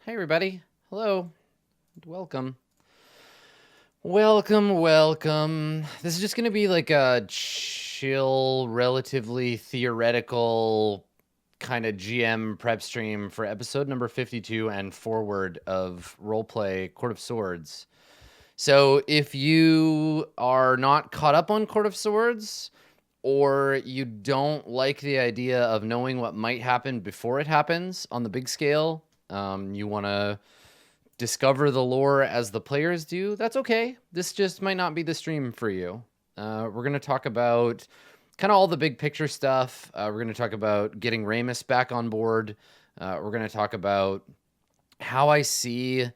Hey everybody. Hello. Welcome. Welcome. This is just going to be like a chill, relatively theoretical kind of GM prep stream for episode number 52 and forward of Roleplay Court of Swords. So if you are not caught up on Court of Swords, or you don't like the idea of knowing what might happen before it happens on the big scale, you want to discover the lore as the players do, that's okay. This just might not be the stream for you. We're going to talk about kind of all the big picture stuff. We're going to talk about getting Ramus back on board. We're going to talk about how I see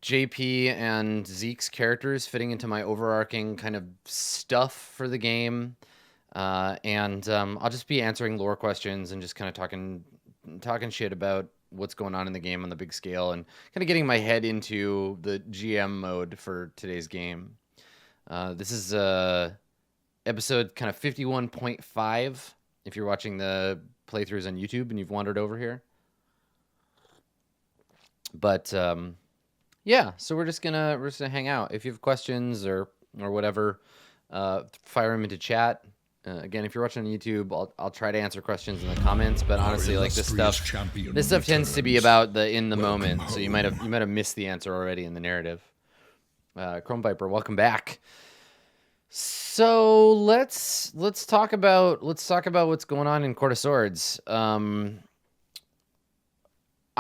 JP and Zeke's characters fitting into my overarching kind of stuff for the game. And I'll just be answering lore questions and just kind of talking shit about what's going on in the game on the big scale and kind of getting my head into the GM mode for today's game. This is episode kind of 51.5 if you're watching the playthroughs on YouTube and you've wandered over here. But yeah, so we're just gonna hang out. If you have questions or whatever, fire them into chat. Again, if you're watching on YouTube, I'll try to answer questions in the comments. But honestly, like this stuff tends to be about the in the moment. So you might have missed the answer already in the narrative. Chrome Viper, welcome back. So let's talk about what's going on in Court of Swords.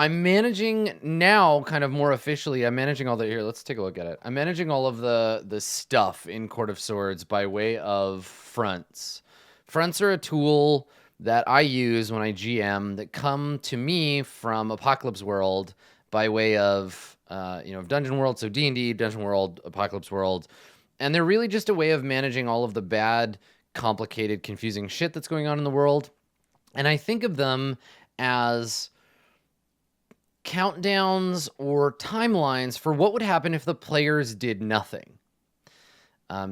I'm managing now, kind of more officially. I'm managing all the here. Let's take a look at it. I'm managing all of the stuff in Court of Swords by way of fronts. Fronts are a tool that I use when I GM that come to me from Apocalypse World by way of Dungeon World. So D&D, Dungeon World, Apocalypse World, and they're really just a way of managing all of the bad, complicated, confusing shit that's going on in the world. And I think of them as countdowns or timelines for what would happen if the players did nothing.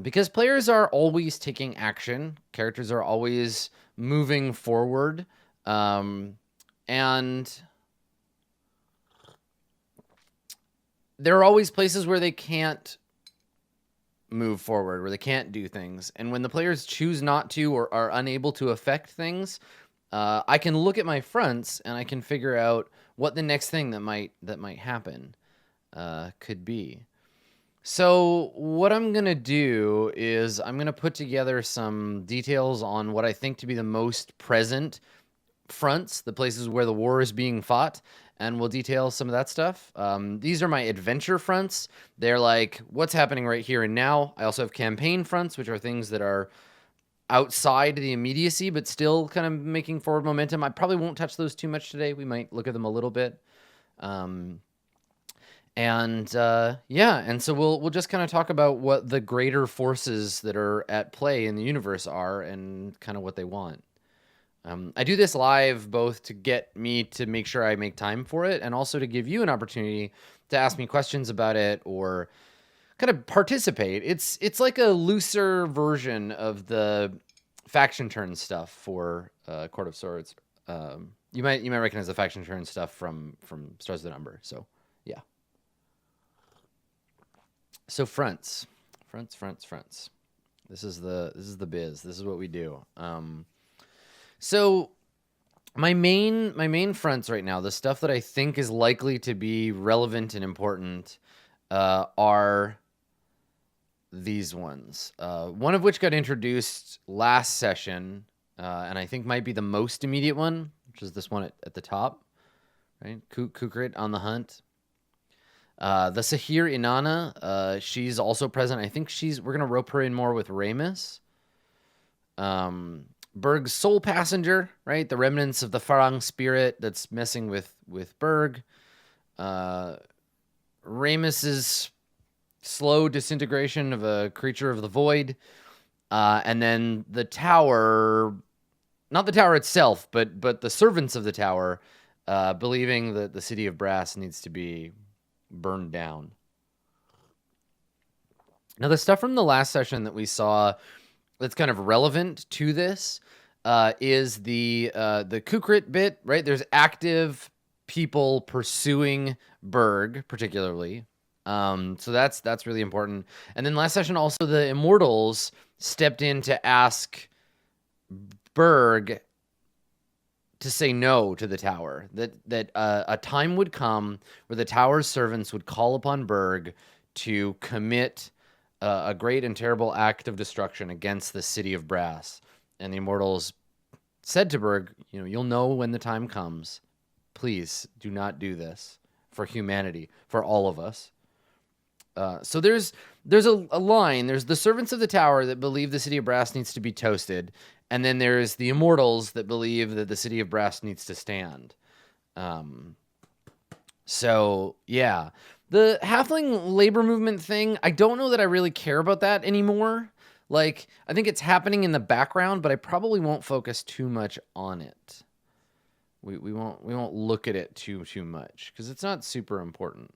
Because players are always taking action, characters are always moving forward, and there are always places where they can't move forward, where they can't do things. And when the players choose not to or are unable to affect things, I can look at my fronts and I can figure out what the next thing that might happen could be. So what I'm going to do is I'm going to put together some details on what I think to be the most present fronts, the places where the war is being fought, and we'll detail some of that stuff. These are my adventure fronts. They're like what's happening right here and now. I also have campaign fronts, which are things that are outside the immediacy, but still kind of making forward momentum. I probably won't touch those too much today. We might look at them a little bit. And so we'll just kind of talk about what the greater forces that are at play in the universe are and kind of what they want. I do this live both to get me to make sure I make time for it and also to give you an opportunity to ask me questions about it or kind of participate. It's like a looser version of the faction turn stuff for Court of Swords. You might recognize the faction turn stuff from Stars of the Number. So yeah. So fronts. This is the biz. This is what we do. So my main fronts right now, the stuff that I think is likely to be relevant and important, are these ones. One of which got introduced last session, and I think might be the most immediate one, which is this one at the top, right? Koo Crit on the hunt. The Sahir Anana, she's also present. I think we're gonna rope her in more with Ramus. Berg's soul passenger, right? The remnants of the Farang spirit that's messing with Berg. Ramus's slow disintegration of a creature of the void, and then the tower, not the tower itself, but the servants of the tower, believing that the city of Brass needs to be burned down. Now, the stuff from the last session that we saw that's kind of relevant to this is the Koo Crit bit, right? There's active people pursuing Berg, particularly. So that's really important. And then last session, also the Immortals stepped in to ask Berg to say no to the tower. That a time would come where the tower's servants would call upon Berg to commit a great and terrible act of destruction against the city of Brass. And the Immortals said to Berg, you'll know when the time comes. Please do not do this for humanity, for all of us. So there's a line. There's the servants of the tower that believe the city of Brass needs to be toasted, and then there's the Immortals that believe that the city of Brass needs to stand. So yeah, the halfling labor movement thing, I don't know that I really care about that anymore. Like, I think it's happening in the background, but I probably won't focus too much on it. We won't look at it too much because it's not super important.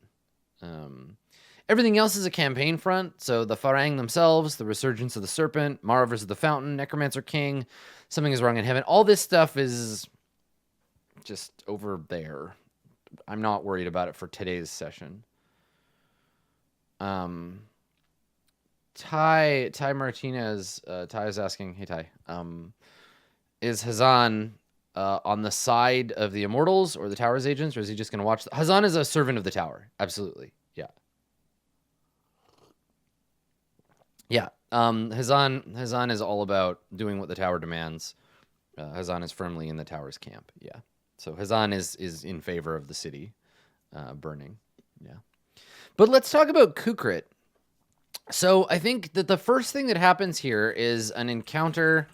Everything else is a campaign front. So the Farang themselves, the Resurgence of the Serpent, Mara versus the Fountain, Necromancer King, Something is Wrong in Heaven. All this stuff is just over there. I'm not worried about it for today's session. Ty Martinez, Ty is asking, hey Ty, is Hazan on the side of the Immortals or the Tower's agents, or is he just going to watch? Hazan is a servant of the Tower. Absolutely. Yeah. Yeah. Hazan is all about doing what the Tower demands. Hazan is firmly in the Tower's camp. Yeah. So Hazan is in favor of the city burning. Yeah. But let's talk about Koo Crit. So I think that the first thing that happens here is an encounter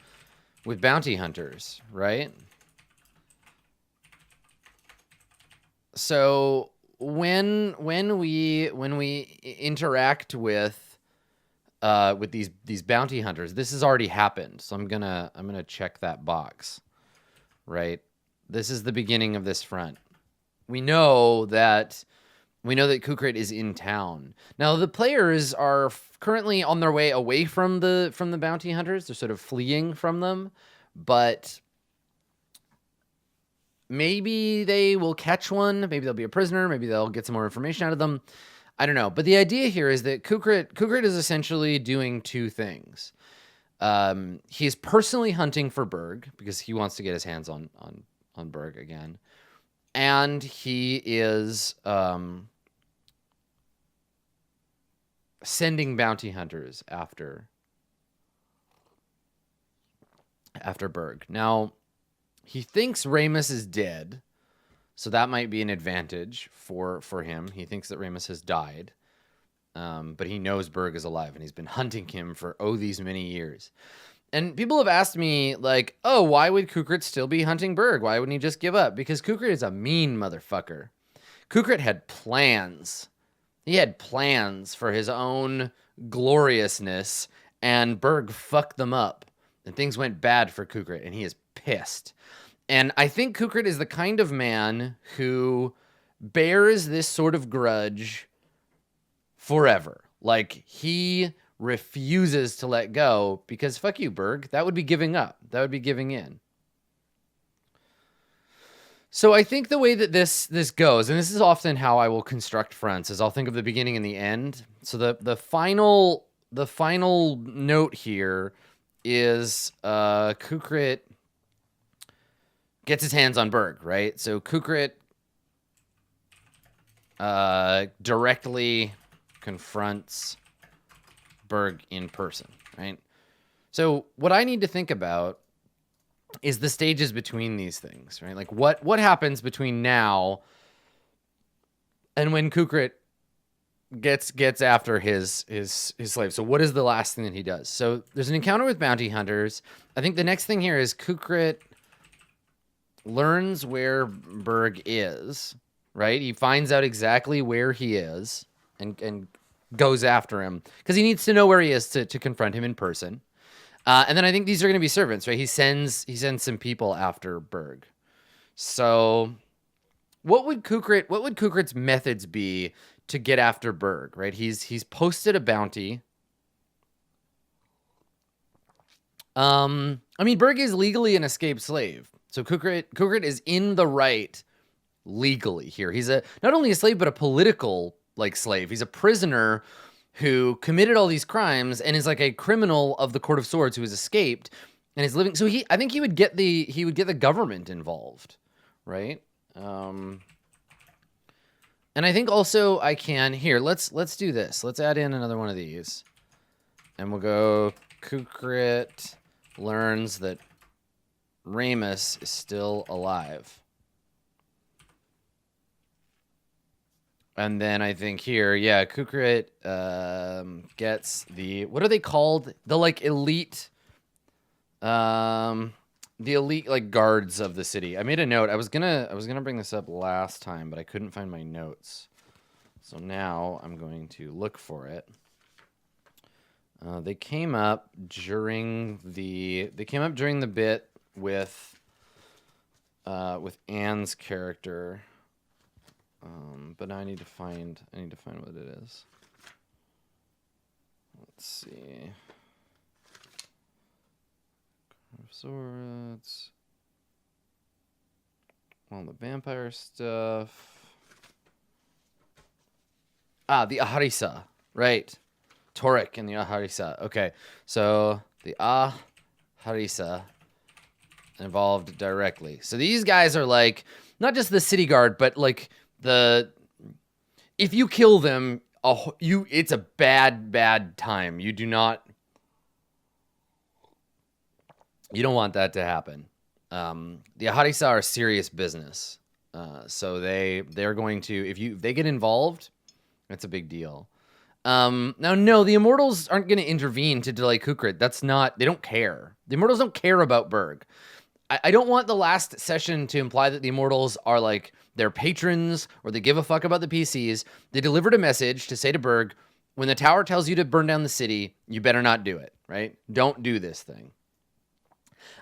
with bounty hunters, right? So when we interact with these bounty hunters, this has already happened. So I'm gonna check that box, right? This is the beginning of this front. We know that Koo Crit is in town. Now the players are currently on their way away from the bounty hunters. They're sort of fleeing from them, but maybe they will catch one. Maybe they'll be a prisoner. Maybe they'll get some more information out of them. I don't know. But the idea here is that Koo Crit is essentially doing two things. He's personally hunting for Berg because he wants to get his hands on Berg again. And he is sending bounty hunters after Berg. Now, he thinks Ramus is dead, so that might be an advantage for him. He thinks that Ramus has died, but he knows Berg is alive, and he's been hunting him for these many years. And people have asked me, like, oh, why would Koo Crit still be hunting Berg? Why wouldn't he just give up? Because Koo Crit is a mean motherfucker. Koo Crit had plans. He had plans for his own gloriousness, and Berg fucked them up. And things went bad for Koo Crit, and he is pissed. And I think Koo Crit is the kind of man who bears this sort of grudge forever. Like, he refuses to let go because fuck you, Berg. That would be giving up. That would be giving in. So I think the way that this goes, and this is often how I will construct fronts, is I'll think of the beginning and the end. So the final note here is Koo Crit gets his hands on Berg, right? So Koo Crit directly confronts Berg in person, right? So what I need to think about is the stages between these things, right? Like what happens between now and when Koo Crit gets after his slave. So what is the last thing that he does? So there's an encounter with bounty hunters. I think the next thing here is Koo Crit learns where Berg is, right? He finds out exactly where he is and goes after him because he needs to know where he is to confront him in person. And then I think these are going to be servants, right? He sends some people after Berg. So what would Koo Crit's methods be to get after Berg, right? He's posted a bounty. I mean, Berg is legally an escaped slave. So Koo Crit is in the right legally here. He's not only a slave, but a political slave. He's a prisoner who committed all these crimes and is like a criminal of the Court of Swords who has escaped and is living. So I think he would get the government involved, right? And I think also I can here. Let's do this. Let's add in another one of these, and we'll go Koo Crit learns that Ramus is still alive. And then I think here, yeah, Koo Crit gets the, what are they called? The elite, guards of the city. I made a note. I was gonna bring this up last time, but I couldn't find my notes. So now I'm going to look for it. They came up during the bit with Anne's character. But I need to find what it is. Let's see. Swords. All the vampire stuff. The Aharisa, right? Torek and the Aharisa. Okay, so the Aharisa involved directly. So these guys are not just the city guard, but if you kill them, it's a bad time. You don't want that to happen. The Aharisa are serious business. So they're going to, if they get involved, that's a big deal. Now, no, the Immortals aren't going to intervene to delay Koo Crit. They don't care. The Immortals don't care about Berg. I don't want the last session to imply that the Immortals are their patrons or they give a fuck about the PCs. They delivered a message to say to Berg, when the tower tells you to burn down the city, you better not do it, right? Don't do this thing.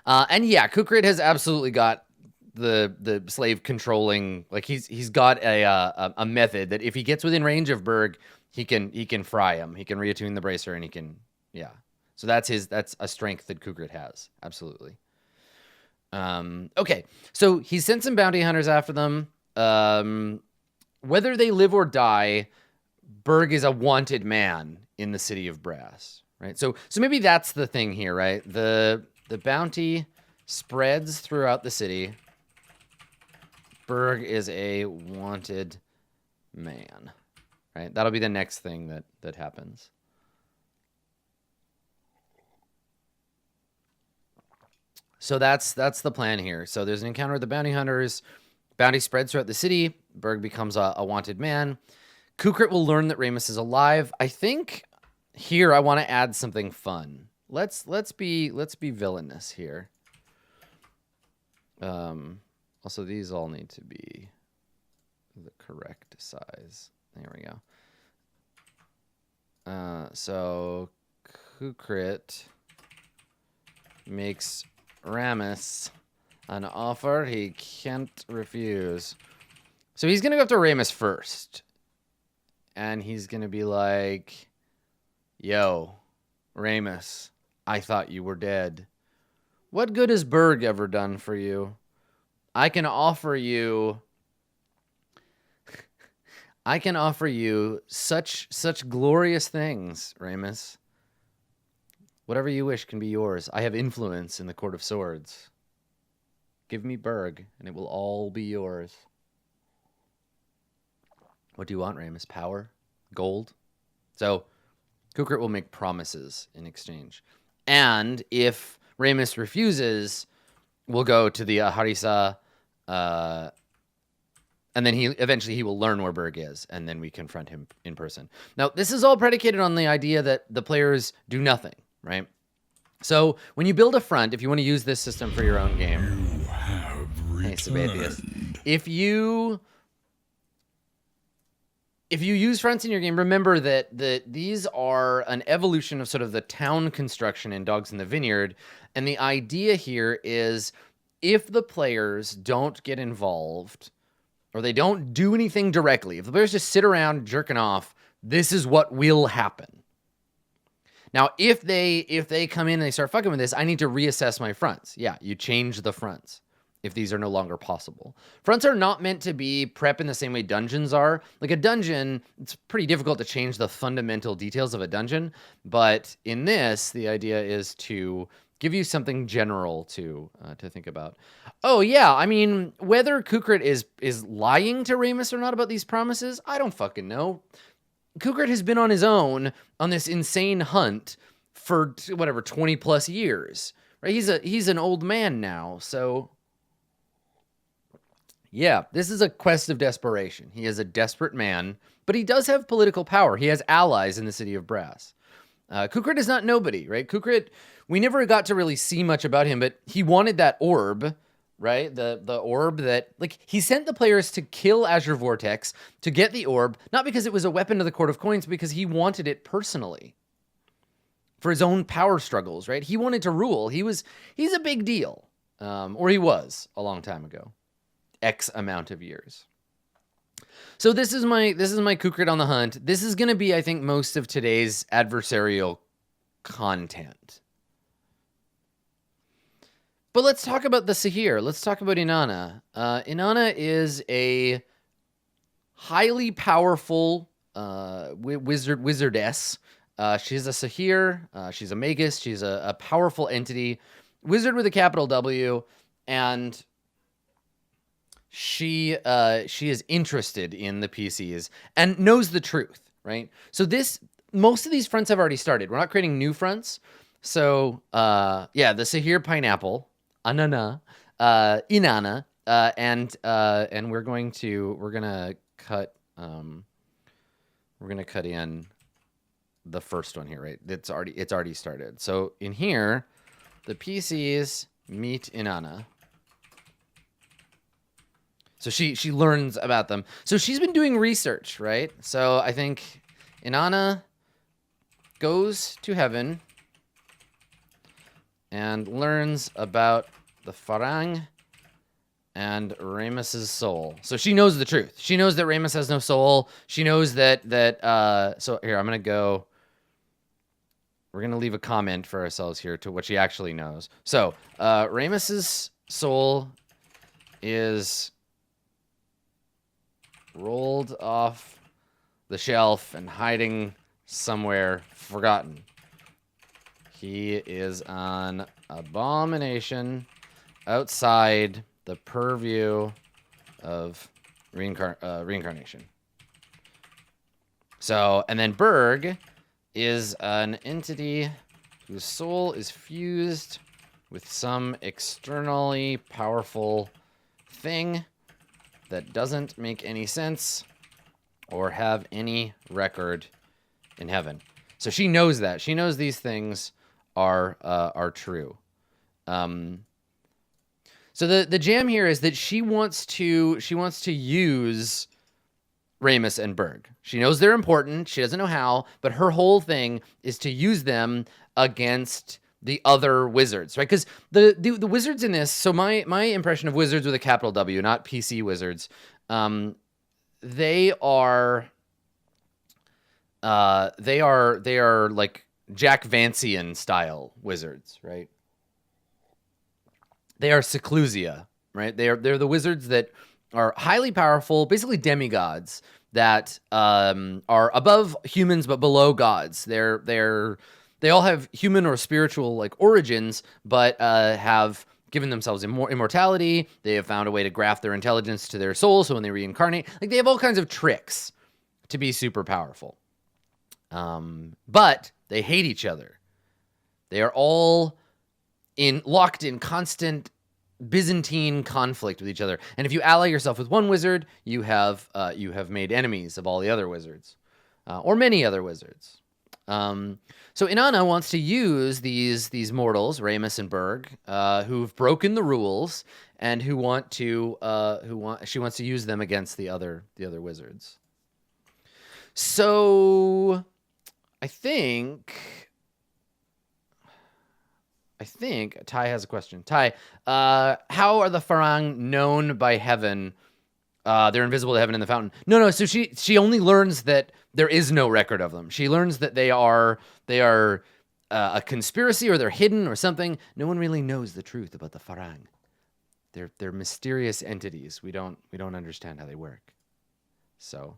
And yeah, Koo Crit has absolutely got the slave controlling, he's got a method that if he gets within range of Berg, he can fry him. He can reattune the bracer and he can, yeah. So that's a strength that Koo Crit has. Absolutely. Okay, so he sent some bounty hunters after them. Whether they live or die, Berg is a wanted man in the city of Brass, right? So maybe that's the thing here, right? The bounty spreads throughout the city. Berg is a wanted man, right? That'll be the next thing that happens. So that's the plan here. So there's an encounter with the bounty hunters. Bounty spreads throughout the city. Berg becomes a wanted man. Koo Crit will learn that Ramus is alive. I think here I want to add something fun. Let's be villainous here. Also, these all need to be the correct size. There we go. So Koo Crit makes Ramus an offer he can't refuse. So he's going to go after Ramus first. And he's going to be like, yo, Ramus, I thought you were dead. What good has Berg ever done for you? I can offer you such glorious things, Ramus. Whatever you wish can be yours. I have influence in the Court of Swords. Give me Berg, and it will all be yours. What do you want, Ramus? Power? Gold? So, Koo Crit will make promises in exchange. And if Ramus refuses, we'll go to the Harisa, and then eventually he will learn where Berg is, and then we confront him in person. Now, this is all predicated on the idea that the players do nothing, right? So when you build a front, if you want to use this system for your own game, you have returned. If you use fronts in your game, remember that these are an evolution of sort of the town construction in Dogs in the Vineyard, and the idea here is if the players don't get involved or they don't do anything directly, if the players just sit around jerking off, this is what will happen. Now, if they come in and they start fucking with this, I need to reassess my fronts. Yeah, you change the fronts. if these are no longer possible. Fronts are not meant to be prep in the same way dungeons are. Like a dungeon, it's pretty difficult to change the fundamental details of a dungeon, but in this, the idea is to give you something general to think about. Oh yeah, I mean, whether Koo Crit is lying to Ramus or not about these promises, I don't fucking know. Koo Crit has been on his own on this insane hunt for whatever 20 plus years. Right? He's an old man now, so yeah, this is a quest of desperation. He is a desperate man, but he does have political power. He has allies in the city of Brass. Koo Crit is not nobody, right? Koo Crit, we never got to really see much about him, but he wanted that orb, right? The orb that, like, he sent the players to kill Azure Vortex to get the orb, not because it was a weapon of the Court of Coins, because he wanted it personally for his own power struggles, right? He wanted to rule. He's a big deal, or he was a long time ago. X amount of years. So this is my Koo Crit on the hunt. This is going to be, I think, most of today's adversarial content. But let's talk about the Sahir. Let's talk about Anana. Anana is a highly powerful wizardess. She's a Sahir. She's a magus. She's a powerful entity. Wizard with a capital W. And she is interested in the PCs and knows the truth, right? So most of these fronts have already started. We're not creating new fronts. So yeah, the Sahir pineapple, Anana, Inanna, and we're gonna cut in the first one here, right? It's already started. So in here, the PCs meet Anana. So she learns about them. So she's been doing research, right? So I think Anana goes to heaven and learns about the Farang and Ramus's soul. So she knows the truth. She knows that Ramus has no soul. She knows that so here, I'm going to go. We're going to leave a comment for ourselves here to what she actually knows. So Ramus's soul is rolled off the shelf and hiding somewhere forgotten. He is an abomination outside the purview of reincarnation. So, and then Berg is an entity whose soul is fused with some externally powerful thing that doesn't make any sense or have any record in heaven. So she knows that. She knows these things are true. So the jam here is that she wants to use Ramus and Berg. She knows they're important. She doesn't know how, but her whole thing is to use them against the other wizards, right? Because the wizards in this, so my impression of wizards with a capital W, not PC wizards, they are like Jack Vancian style wizards, right? They are seclusia, right? They're the wizards that are highly powerful, basically demigods that are above humans but below gods. They all have human or spiritual like origins, but have given themselves immortality. They have found a way to graft their intelligence to their soul, so when they reincarnate, like they have all kinds of tricks to be super powerful. But they hate each other. They are all locked in constant Byzantine conflict with each other. And if you ally yourself with one wizard, you have made enemies of all the other wizards, or many other wizards. So Anana wants to use these mortals, Ramus and Berg, who've broken the rules and she wants to use them against the other wizards. So I think Ty has a question. Ty, how are the Farang known by heaven? They're invisible to heaven in the fountain. No. So she only learns that there is no record of them. She learns that they are a conspiracy, or they're hidden or something. No one really knows the truth about the Farang. They're mysterious entities. We don't understand how they work. So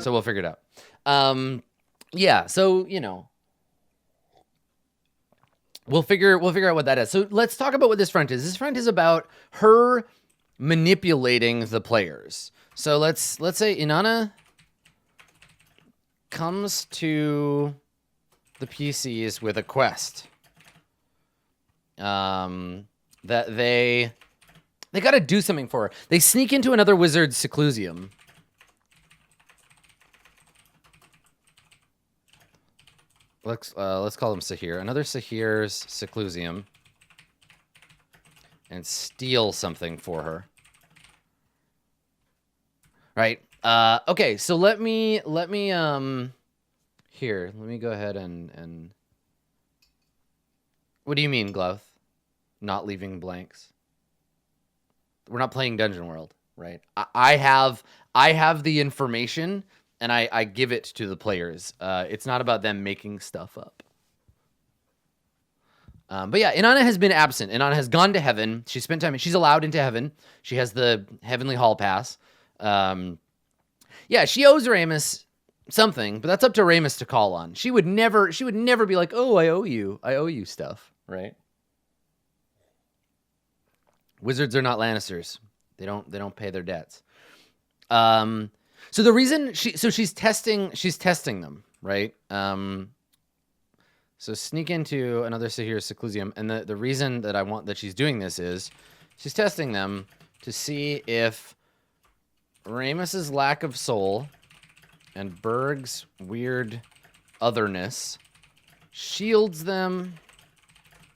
we'll figure it out. Yeah, so, you know, we'll figure out what that is. So let's talk about what this front is. This front is about her manipulating the players. So let's say Anana comes to the PCs with a quest. That they got to do something for her. They sneak into another wizard's seclusion. Let's call them Sahir. Another Sahir's seclusion, and steal something for her. Right. Okay. So let me here. Let me go ahead and. What do you mean, Glouth? Not leaving blanks. We're not playing Dungeon World, right? I have the information, and I give it to the players. It's not about them making stuff up. But yeah, Anana has been absent. Anana has gone to heaven. She spent time. She's allowed into heaven. She has the heavenly hall pass. Yeah, she owes Ramus something, but that's up to Ramus to call on. She would never be like, "Oh, I owe you stuff," right? Wizards are not Lannisters. They don't pay their debts. So the reason she's testing them, right? So sneak into another Sahir seclusion, and the reason that I want that she's doing this is she's testing them to see if Ramus's lack of soul and Berg's weird otherness shields them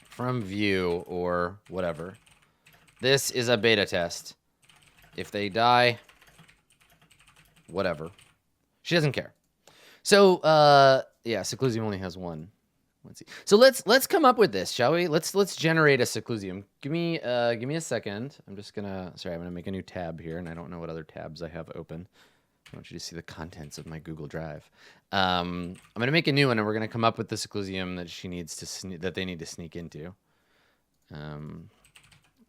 from view or whatever. This is a beta test. If they die, whatever. She doesn't care. So, yeah, seclusion only has one. Let's see. So let's come up with this, shall we? Let's generate a seclusion. Give me a second. I'm gonna make a new tab here, and I don't know what other tabs I have open. I want you to see the contents of my Google Drive. I'm gonna make a new one, and we're gonna come up with the seclusion that they need to sneak into.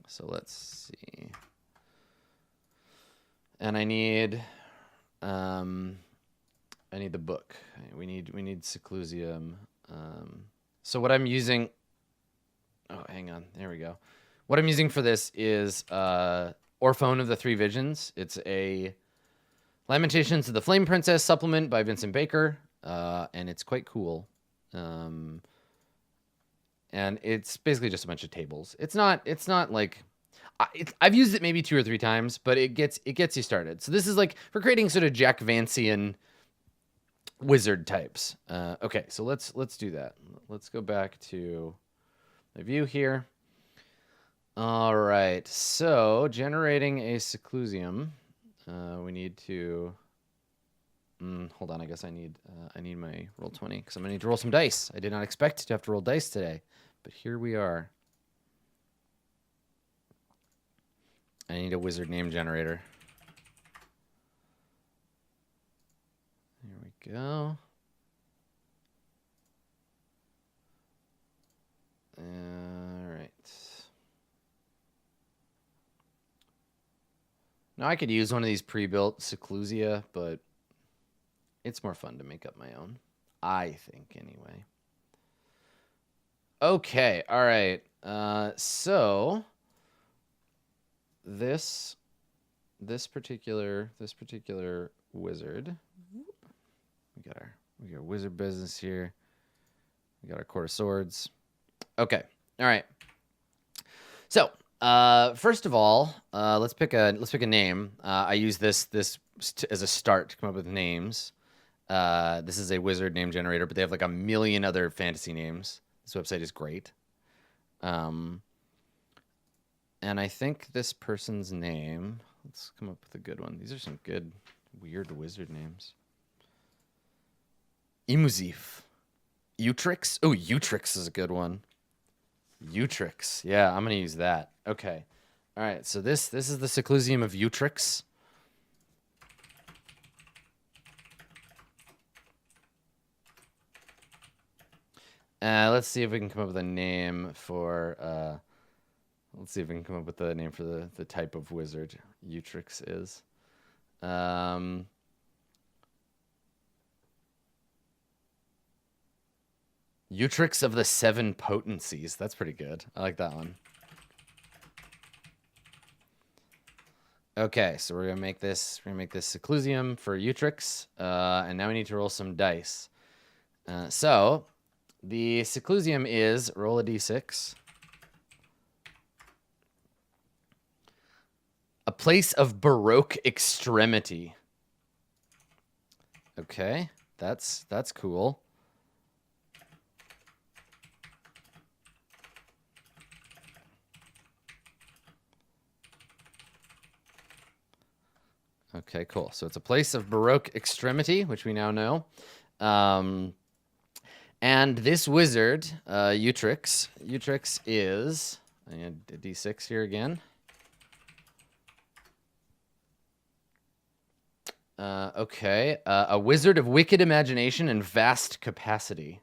So let's see. And I need the book. We need seclusion. So what I'm using, oh, hang on, there we go. What I'm using for this is Orphone of the Three Visions. It's a Lamentations of the Flame Princess supplement by Vincent Baker, and it's quite cool. And it's basically just a bunch of tables. It's not like I've used it maybe 2 or 3 times, but it gets you started. So this is like for creating sort of Jack Vancian wizard types. Okay, so let's do that. Let's go back to the view here. All right, so generating a seclusion. We need to. Hold on, I guess I need my Roll20 because I'm gonna need to roll some dice. I did not expect to have to roll dice today, but here we are. I need a wizard name generator. Here we go. All right. Now I could use one of these pre-built seclusia, but it's more fun to make up my own. I think, anyway. Okay. All right. So this particular wizard. We got our wizard business here. We got our Court of Swords. Okay. All right. So, first of all, let's pick a name. I use this as a start to come up with names. This is a wizard name generator, but they have like a million other fantasy names. This website is great. And I think this person's name, let's come up with a good one. These are some good, weird wizard names. Imuzif. Utrix? Oh, Utrix is a good one. Utrix. Yeah, I'm going to use that. Okay. All right, so this is the seclusion of Utrix. Let's see if we can come up with a name for Let's see if we can come up with the name for the type of wizard Utrix is. Utrix of the Seven Potencies. That's pretty good. I like that one. Okay, so we're gonna make this. We're gonna make this seclusion for Utrix, and now we need to roll some dice. So the seclusion is roll a d6. A place of Baroque extremity. Okay, that's cool. Okay, cool. So it's a place of Baroque extremity, which we now know. And this wizard, Utrix is, I need a d6 here again. Okay, a wizard of wicked imagination and vast capacity.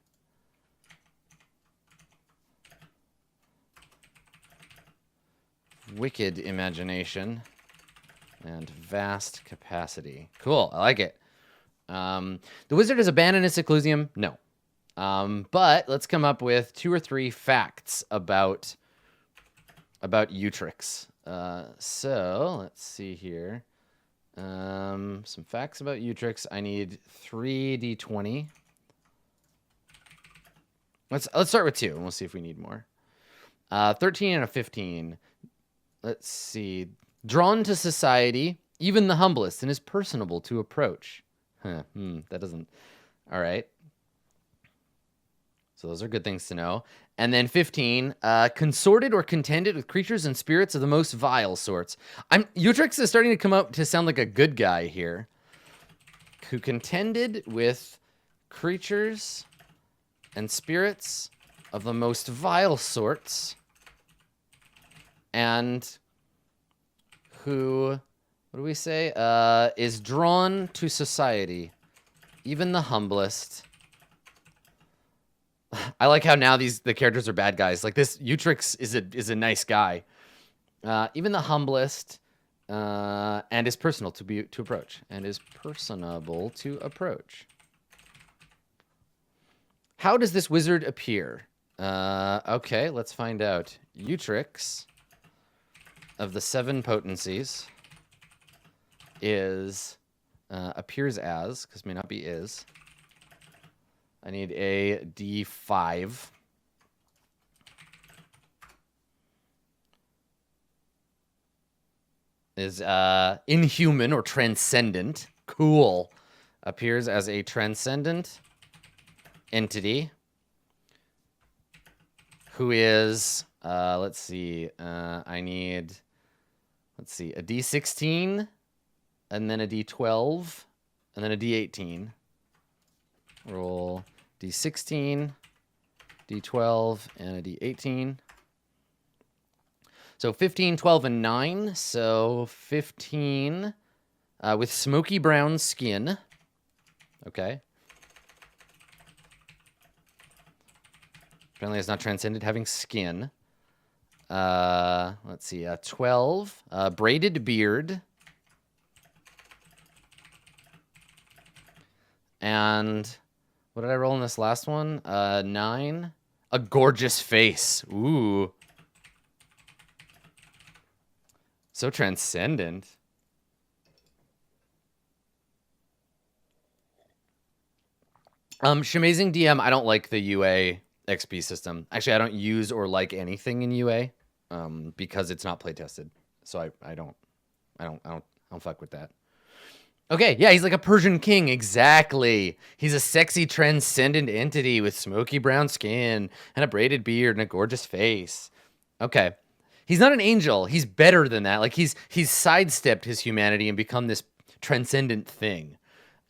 Wicked imagination and vast capacity. Cool, I like it. The wizard has abandoned his seclusion? No. But let's come up with 2 or 3 facts about Utrix. So let's see here. Some facts about Utrix. I need 3d20. Let's start with 2, and we'll see if we need more. 13 and a 15. Let's see. Drawn to society, even the humblest, and is personable to approach. Huh, that doesn't... All right. So those are good things to know. And then 15, consorted or contended with creatures and spirits of the most vile sorts. Utrix is starting to come up to sound like a good guy here. Who contended with creatures and spirits of the most vile sorts. And who, what do we say? Is drawn to society, even the humblest. I like how now the characters are bad guys. Like this Utrix is a nice guy. Even the humblest, and is personal to approach. And is personable to approach. How does this wizard appear? Okay, let's find out. Utrix of the 7 potencies is appears as, because may not be is. I need a d5. Is inhuman or transcendent. Cool. Appears as a transcendent entity. Who is, let's see, I need, let's see, a d16, and then a d12, and then a d18. Roll d16, d12, and a d18. So 15, 12, and 9. So 15 with smoky brown skin. Okay. Apparently it's not transcended having skin. Let's see, 12. Braided beard. And what did I roll in this last one? 9. A gorgeous face. Ooh. So transcendent. Shamazing DM, I don't like the UA XP system. Actually, I don't use or like anything in UA because it's not play tested. So I don't fuck with that. Okay, yeah, he's like a Persian king, exactly. He's a sexy transcendent entity with smoky brown skin and a braided beard and a gorgeous face. Okay. He's not an angel. He's better than that. Like he's sidestepped his humanity and become this transcendent thing.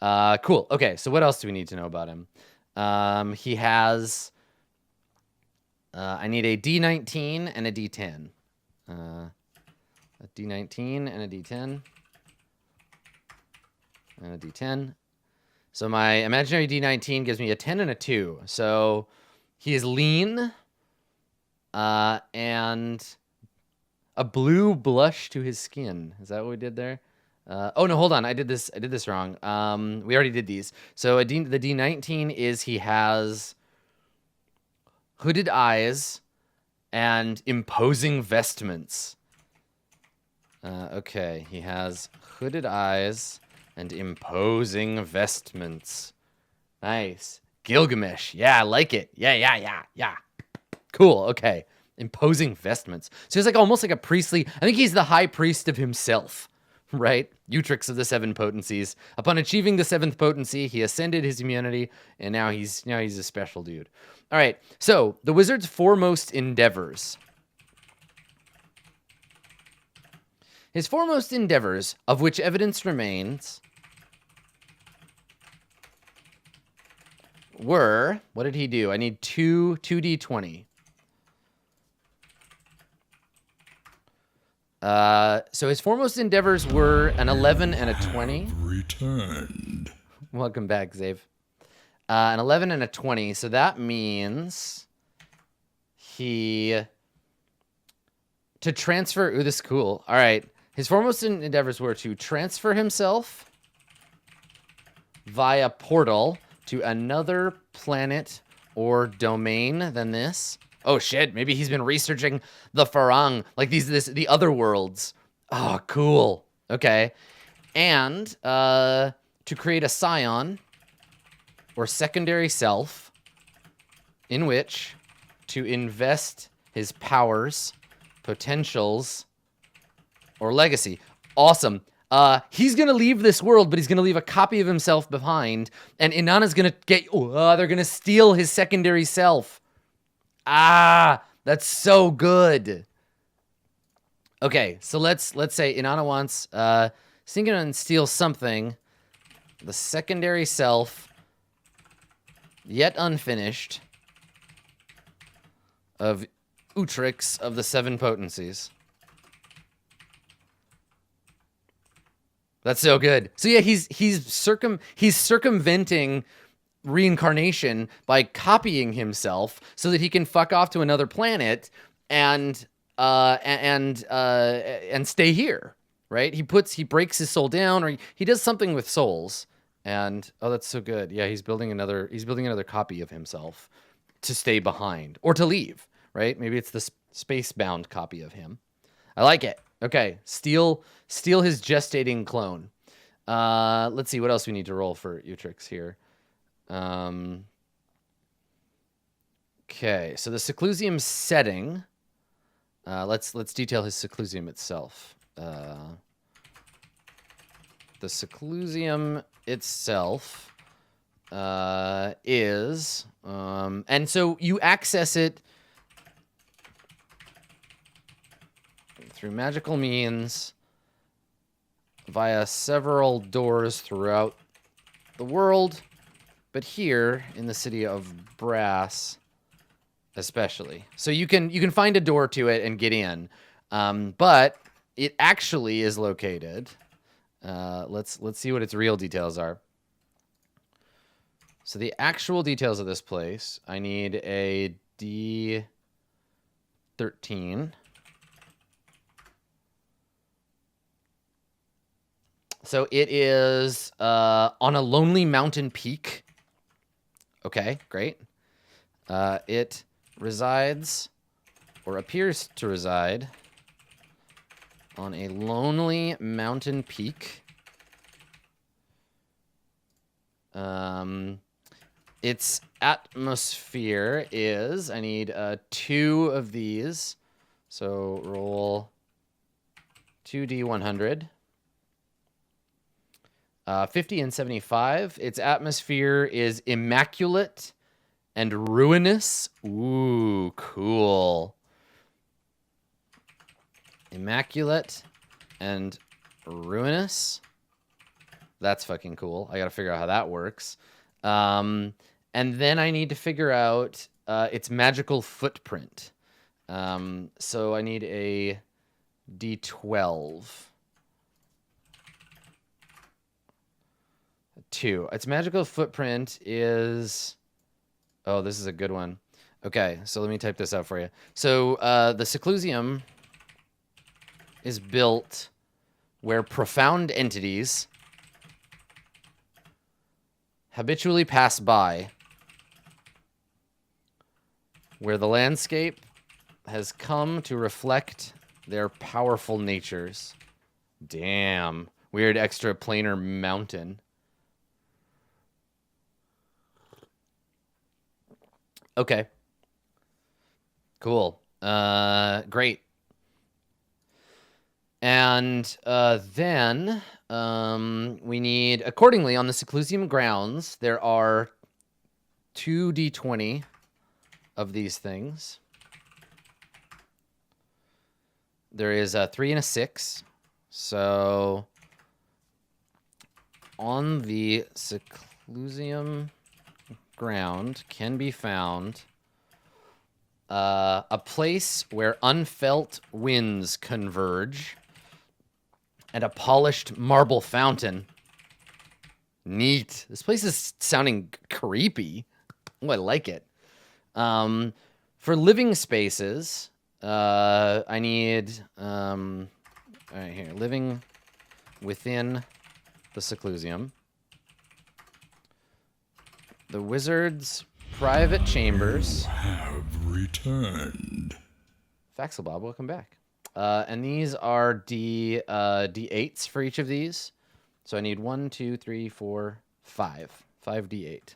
Cool. Okay, so what else do we need to know about him? He has I need a D19 and a D10. A D19 and a D10. And a D10. So my imaginary D19 gives me a 10 and a 2. So he is lean and A blue blush to his skin. Is that what we did there? Oh no, hold on. I did this wrong. We already did these. So the D19 is he has hooded eyes and imposing vestments. Okay, he has hooded eyes and imposing vestments. Nice. Gilgamesh. Yeah, I like it. Yeah. Cool. Okay. Imposing vestments. So he's like almost like a priestly. I think he's the high priest of himself, right? Utrix of the seven potencies. Upon achieving the seventh potency, he ascended his immunity, and now he's a special dude. All right. So the wizard's foremost endeavors. His foremost endeavors, of which evidence remains, were, what did he do? I need 2d20. So his foremost endeavors were an 11 and a 20. Returned. Welcome back, Zave. An 11 and a 20. So that means to transfer. Ooh, this is cool. All right. His foremost endeavors were to transfer himself via portal to another planet or domain than this. Oh shit, maybe he's been researching the Farang, like the other worlds. Oh, cool. Okay. And to create a scion or secondary self in which to invest his powers, potentials, or legacy. Awesome. He's gonna leave this world, but he's gonna leave a copy of himself behind, and Inanna's gonna they're gonna steal his secondary self. Ah, that's so good. Okay, so let's say Anana wants he's gonna steal something. The secondary self, yet unfinished, of Utrix of the seven potencies. That's so good. So yeah, he's circumventing reincarnation by copying himself so that he can fuck off to another planet and stay here, right? He breaks his soul down, or he does something with souls. And oh, that's so good. Yeah, he's building another copy of himself to stay behind or to leave, right? Maybe it's the space-bound copy of him. I like it. Okay, steal his gestating clone. Let's see what else we need to roll for Utrix here. Okay, so the seclusium setting. Let's detail his seclusium itself. The seclusium itself is, and so you access it through magical means via several doors throughout the world, but here in the city of Brass especially. So you can find a door to it and get in, but it actually is located. Let's see what its real details are. So the actual details of this place, I need a D13. So it is on a lonely mountain peak. Okay, great. It resides, or appears to reside, on a lonely mountain peak. Its atmosphere is, I need 2 of these. So roll 2d100. 50 and 75. Its atmosphere is immaculate and ruinous. Ooh, cool. Immaculate and ruinous. That's fucking cool. I gotta figure out how that works. And then I need to figure out its magical footprint. So I need a D12. 2. Its magical footprint is... Oh, this is a good one. Okay, so let me type this out for you. So the seclusium is built where profound entities habitually pass by, where the landscape has come to reflect their powerful natures. Damn. Weird extra planar mountain. Okay. Cool. Great. And then we need, accordingly, on the Seclusium grounds, there are 2d20 of these things. There is a 3 and a 6. So on the Seclusium ground can be found a place where unfelt winds converge and a polished marble fountain. Neat. This place is sounding creepy. Oh, I like it. For living spaces, I need, all right, here, living within the Seclusium. The wizard's private chambers. You have returned. Faxelbob, welcome back. And these are D8s for each of these. So I need 1, 2, 3, 4, 5. 5 D8.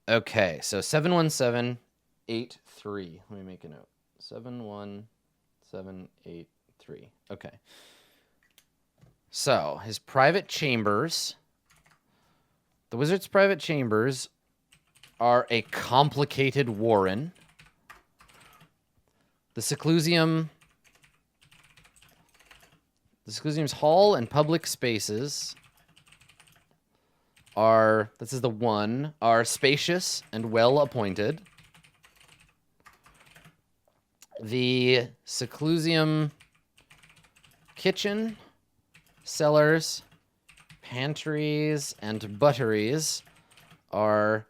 Okay, so 71783. Let me make a note. 71783. Okay. So his private chambers. The wizard's private chambers are a complicated warren. The Seclusium's hall and public spaces are, this is the one, are spacious and well appointed. The Seclusium kitchen, cellars, pantries, and butteries are,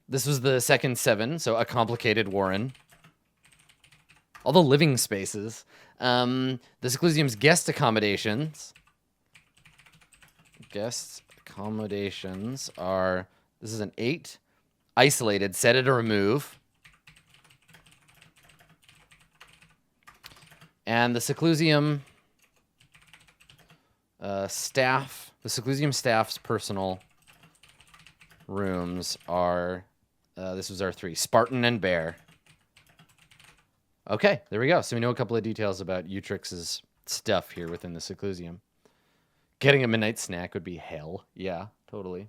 this was the second 7, so a complicated warren. All the living spaces. The Seclusium's guest accommodations. Guest accommodations are, this is an 8. Isolated, set it or remove. And the Seclusium staff, the Seclusium staff's personal rooms are, this was our 3, Spartan and Bear. Okay, there we go. So we know a couple of details about Utrix's stuff here within the Seclusium. Getting a midnight snack would be hell. Yeah, totally.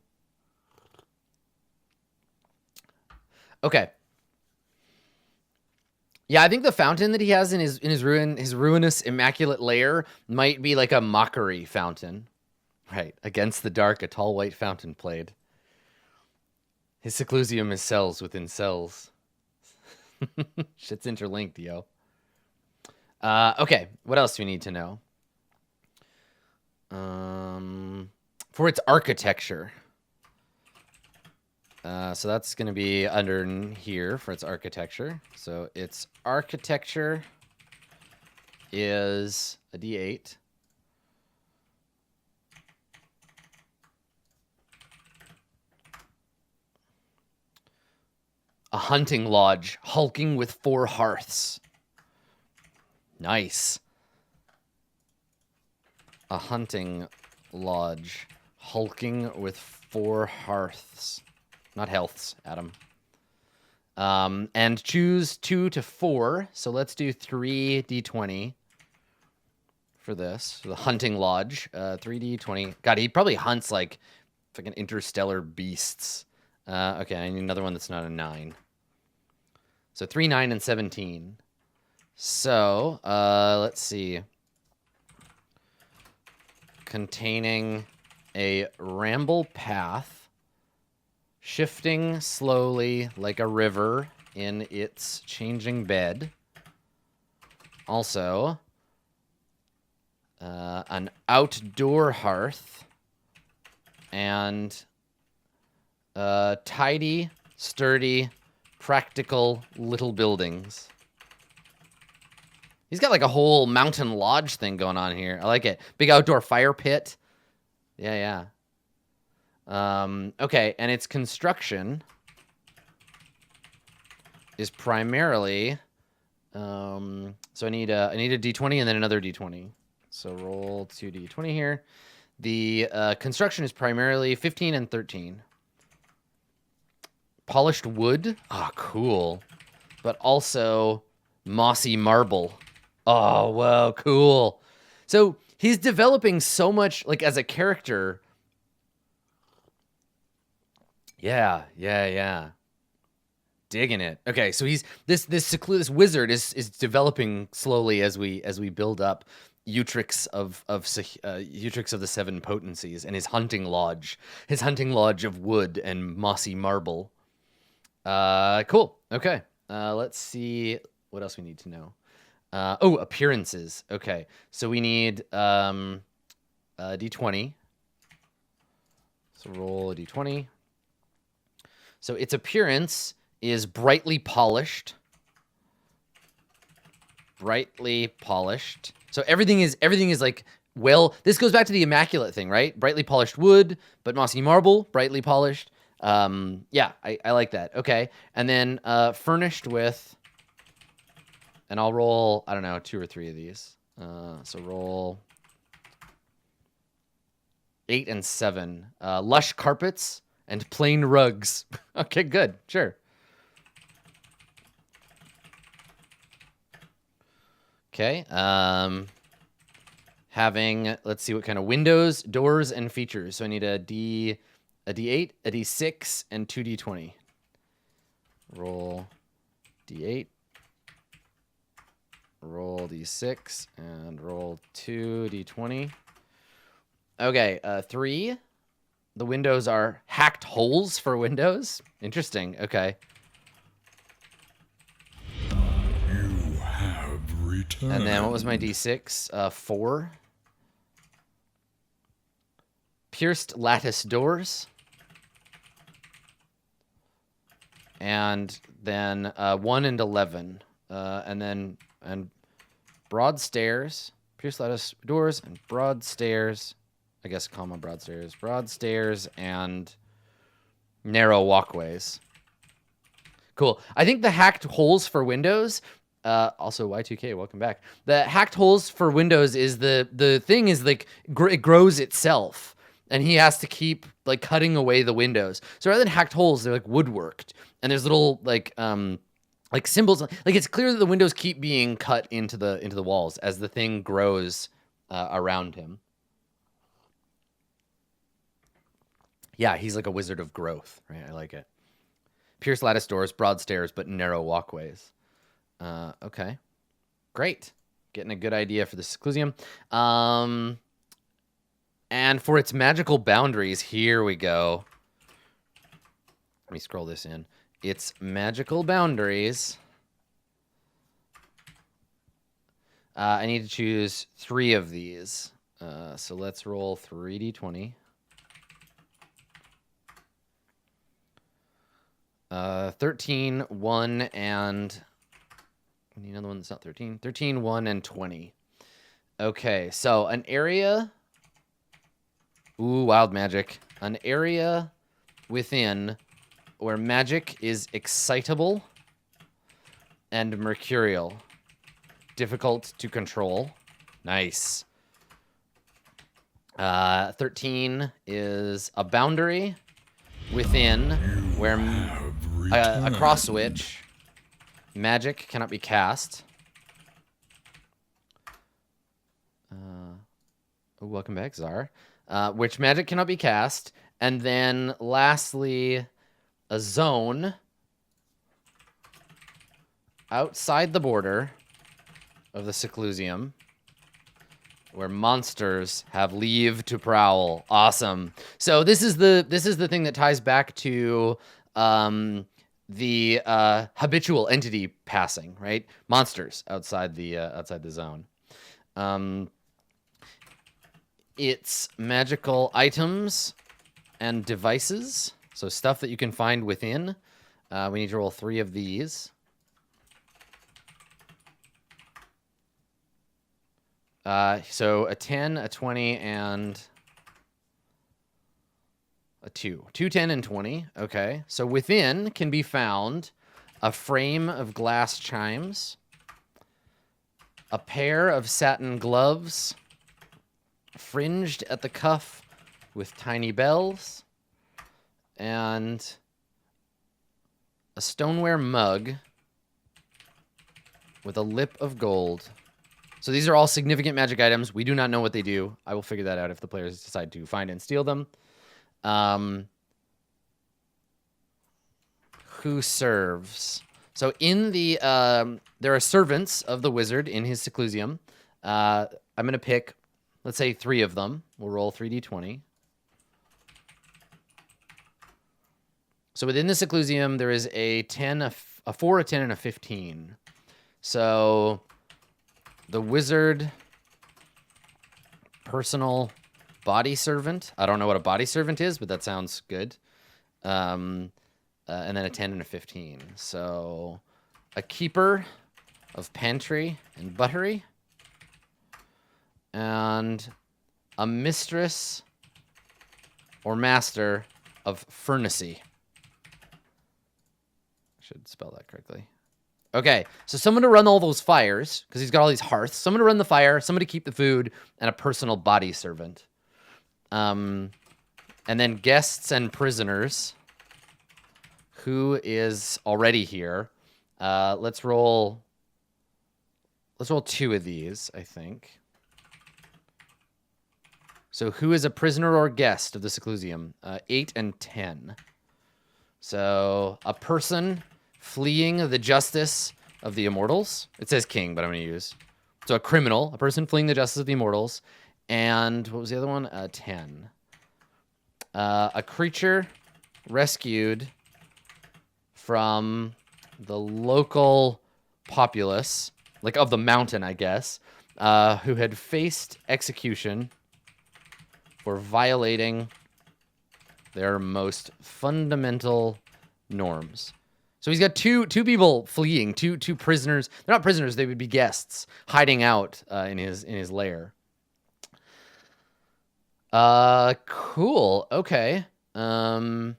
Okay. Yeah, I think the fountain that he has in his ruinous immaculate lair might be like a mockery fountain. Right. Against the dark, a tall white fountain played. His Seclusium is cells within cells. Shit's interlinked, yo. Okay, what else do we need to know? For its architecture. So that's going to be under here for its architecture. So its architecture is a D8. A hunting lodge, hulking with 4 hearths. Nice. A hunting lodge, hulking with 4 hearths. Not healths, Adam. And choose 2 to 4. So let's do 3 D20 for this. So the hunting lodge, 3 D20. God, he probably hunts like fucking interstellar beasts. Okay, I need another one that's not a 9. So 3, 9, and 17. So, let's see. Containing a ramble path, shifting slowly like a river in its changing bed. Also, an outdoor hearth and tidy sturdy, practical little buildings. He's got like a whole mountain lodge thing going on here. I like it. Big outdoor fire pit. Yeah. Okay, and its construction is primarily... so I need a d20 and then another d20. So roll 2d20 here. The construction is primarily 15 and 13. Polished wood. Ah, cool. But also mossy marble. Oh, wow, cool. So he's developing so much, like, as a character. Yeah. Digging it. Okay, so he's this wizard is developing slowly as we build up Utrix of the seven potencies and his hunting lodge of wood and mossy marble. Cool. Okay. Let's see what else we need to know. Oh, appearances. Okay, so we need d20. So roll a d20. So its appearance is brightly polished. Brightly polished. So everything is like, well, this goes back to the immaculate thing, right? Brightly polished wood, but mossy marble, brightly polished. Yeah, I like that. Okay, and then furnished with, and I'll roll, I don't know, 2 or 3 of these. So roll 8 and 7. Lush carpets and plain rugs. Okay, good, sure. Okay, having, let's see what kind of windows, doors, and features. So I need a D8, a D6, and 2 D20. Roll D8, roll D6, and roll 2 D20. Okay, 3. The windows are hacked holes for windows. Interesting, okay. You have returned. And then what was my D6? 4. Pierced lattice doors. And then 1 and 11. And broad stairs. Pierced lattice doors and broad stairs. I guess comma broad stairs. Broad stairs and narrow walkways. Cool. I think the hacked holes for windows... also Y2K, welcome back. The hacked holes for windows is the thing is like it grows itself, and he has to keep like cutting away the windows. So rather than hacked holes, they're like woodworked, and there's little like symbols. Like it's clear that the windows keep being cut into the walls as the thing grows around him. Yeah, he's like a wizard of growth, right? I like it. Pierced lattice doors, broad stairs, but narrow walkways. Okay, great. Getting a good idea for the seclusion. And for its magical boundaries, here we go. Let me scroll this in. Its magical boundaries. I need to choose 3 of these. So let's roll 3d20. 13, 1, and... We need another one that's not 13. 13, 1, and 20. Okay, so an area... Ooh, wild magic. An area within where magic is excitable and mercurial. Difficult to control. Nice. 13 is a boundary within where... across which magic cannot be cast. Welcome back, Czar. Which magic cannot be cast. And then lastly, a zone outside the border of the seclusion where monsters have leave to prowl. Awesome. So this is the thing that ties back to the habitual entity passing, right? Monsters outside the zone. It's magical items and devices, so stuff that you can find within, We need to roll 3 of these. So a 10, a 20, and a 2. 2, 10, and 20. Okay. So within can be found a frame of glass chimes, a pair of satin gloves, fringed at the cuff with tiny bells, and a stoneware mug with a lip of gold. So these are all significant magic items. We do not know what they do. I will figure that out if the players decide to find and steal them. Who serves? So in the there are servants of the wizard in his seclusium. I'm gonna pick, let's say, 3 of them. We'll roll 3d20. So within the seclusium, there is a 10, a 4, a 10, and a 15. So the wizard, personal body servant. I don't know what a body servant is, but that sounds good. And then a 10 and a 15. So a keeper of pantry and buttery. And a mistress or master of furnacy. Should spell that correctly. Okay, so someone to run all those fires, because he's got all these hearths. Someone to run the fire, someone to keep the food, and a personal body servant. And then guests and prisoners. Who is already here? Let's roll 2 of these, I think. So who is a prisoner or guest of the seclusium? 8 and 10. So a person fleeing the justice of the immortals. It says king, but I'm going to use. So a criminal, a person fleeing the justice of the immortals. And what was the other one? 10. A creature rescued from the local populace, like of the mountain, I guess, who had faced execution for violating their most fundamental norms. So he's got two people fleeing, two prisoners. They're not prisoners; they would be guests hiding out in his lair. Cool. Okay. And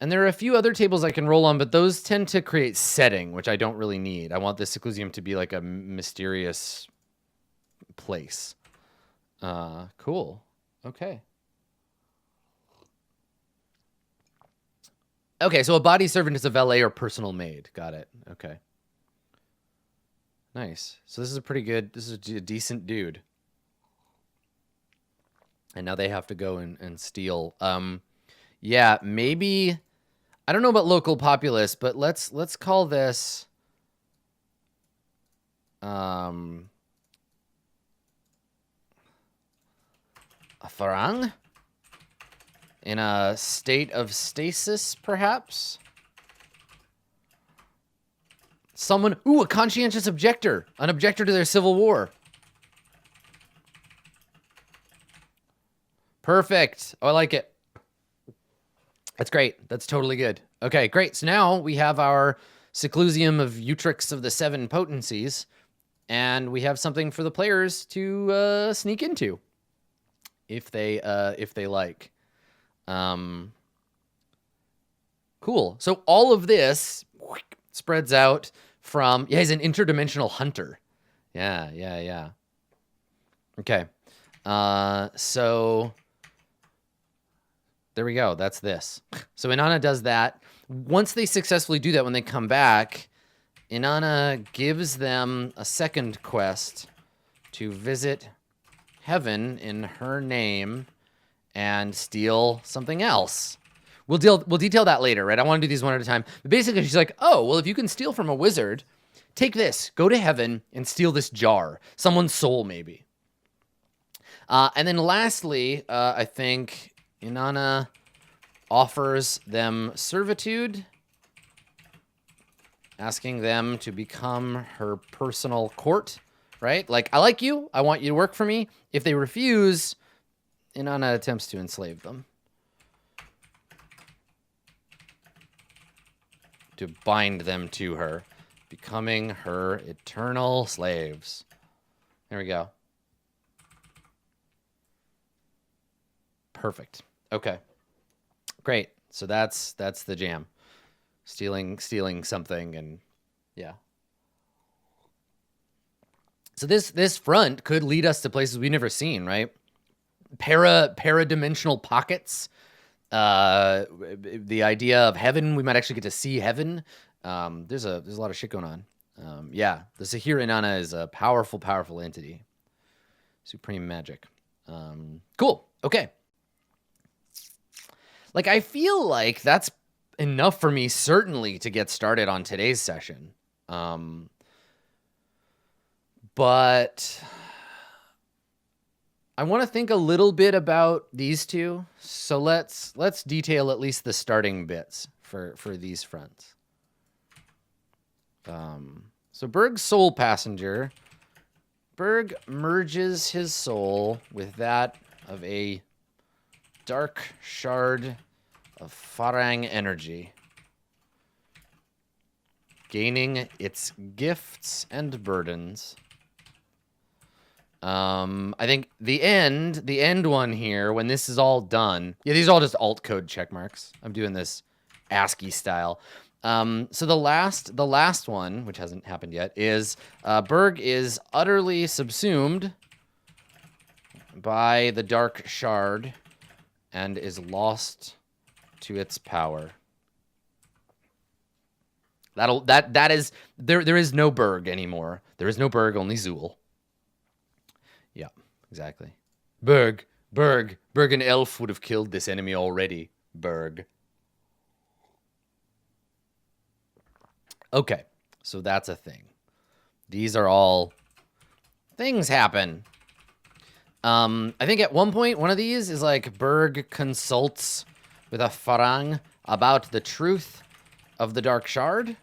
there are a few other tables I can roll on, but those tend to create setting, which I don't really need. I want the seclusium to be like a mysterious place. Cool. Okay. Okay, so a body servant is a valet or personal maid. Got it. Okay. Nice. So this is a decent dude. And now they have to go and steal. Yeah, maybe, I don't know about local populace, but let's call this a farang in a state of stasis, perhaps. Someone, a conscientious objector, an objector to their civil war. Perfect. Oh, I like it. That's great. That's totally good. Okay, great. So now we have our seclusium of Utrix of the 7 potencies, and we have something for the players to sneak into, if they like. Cool. So all of this spreads out from, he's an interdimensional hunter. Yeah. Okay. So there we go. That's this. So Anana does that. Once they successfully do that, when they come back, Anana gives them a second quest to visit heaven in her name and steal something else. We'll detail that later, right? I want to do these one at a time. But basically, she's like, oh, well, if you can steal from a wizard, take this, go to heaven and steal this jar. Someone's soul, maybe. And then lastly, I think Anana offers them servitude, asking them to become her personal court, right? Like, I like you. I want you to work for me. If they refuse, Anana attempts to enslave them. to bind them to her, becoming her eternal slaves. There we go. Perfect. Okay. Great. So that's the jam. Stealing something, and yeah. So this front could lead us to places we've never seen, right? Paradimensional pockets. The idea of heaven, we might actually get to see heaven. There's a lot of shit going on. Yeah, the Sahir Anana is a powerful entity. Supreme magic. Cool. Okay. Like, I feel like that's enough for me, certainly, to get started on today's session. But I want to think a little bit about these two. So let's detail at least the starting bits for these fronts. So Berg's soul passenger. Berg merges his soul with that of a dark shard of Farang energy, gaining its gifts and burdens. I think the end one here, when this is all done, yeah, these are all just alt code check marks. I'm doing this ASCII style. So the last one, which hasn't happened yet, is Berg is utterly subsumed by the dark shard and is lost to its power. That is there is no Berg anymore. There is no Berg, only Zool. Yeah, exactly. Berg, an elf would have killed this enemy already. Berg. Okay, so that's a thing. These are all things happen. I think at one point, one of these is like Berg consults with a Farang about the truth of the Dark Shard.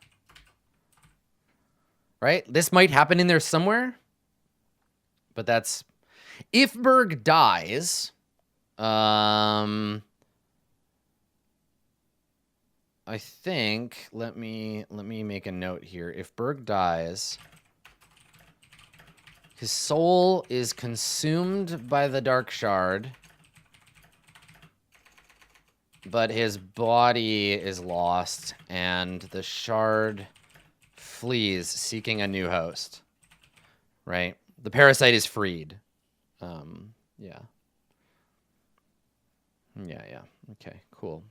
Right? This might happen in there somewhere. But that's... If Berg dies... I think... Let me make a note here. If Berg dies... His soul is consumed by the Dark Shard, but his body is lost, and the shard flees, seeking a new host. Right? The parasite is freed. Yeah. Yeah. Okay, cool.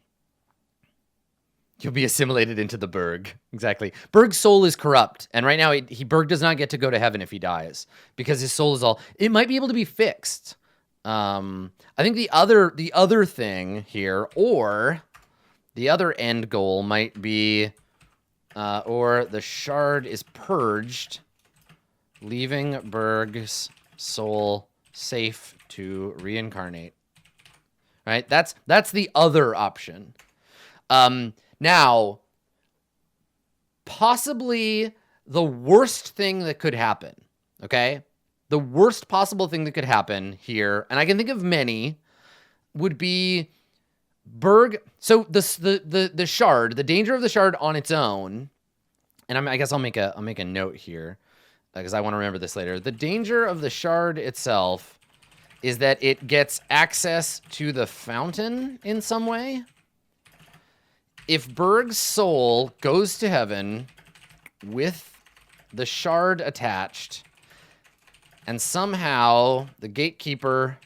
You'll be assimilated into the Berg. Exactly. Berg's soul is corrupt. And right now, Berg does not get to go to heaven if he dies. Because his soul is all... It might be able to be fixed. I think the other thing here, or the other end goal might be... or the shard is purged, leaving Berg's soul safe to reincarnate. Right? That's the other option. Now, possibly the worst thing that could happen, okay? The worst possible thing that could happen here, and I can think of many, would be Berg. So the shard, the danger of the shard on its own, and I guess I'll make a note here because I want to remember this later. The danger of the shard itself is that it gets access to the fountain in some way. If Berg's soul goes to heaven with the shard attached, and somehow the gatekeeper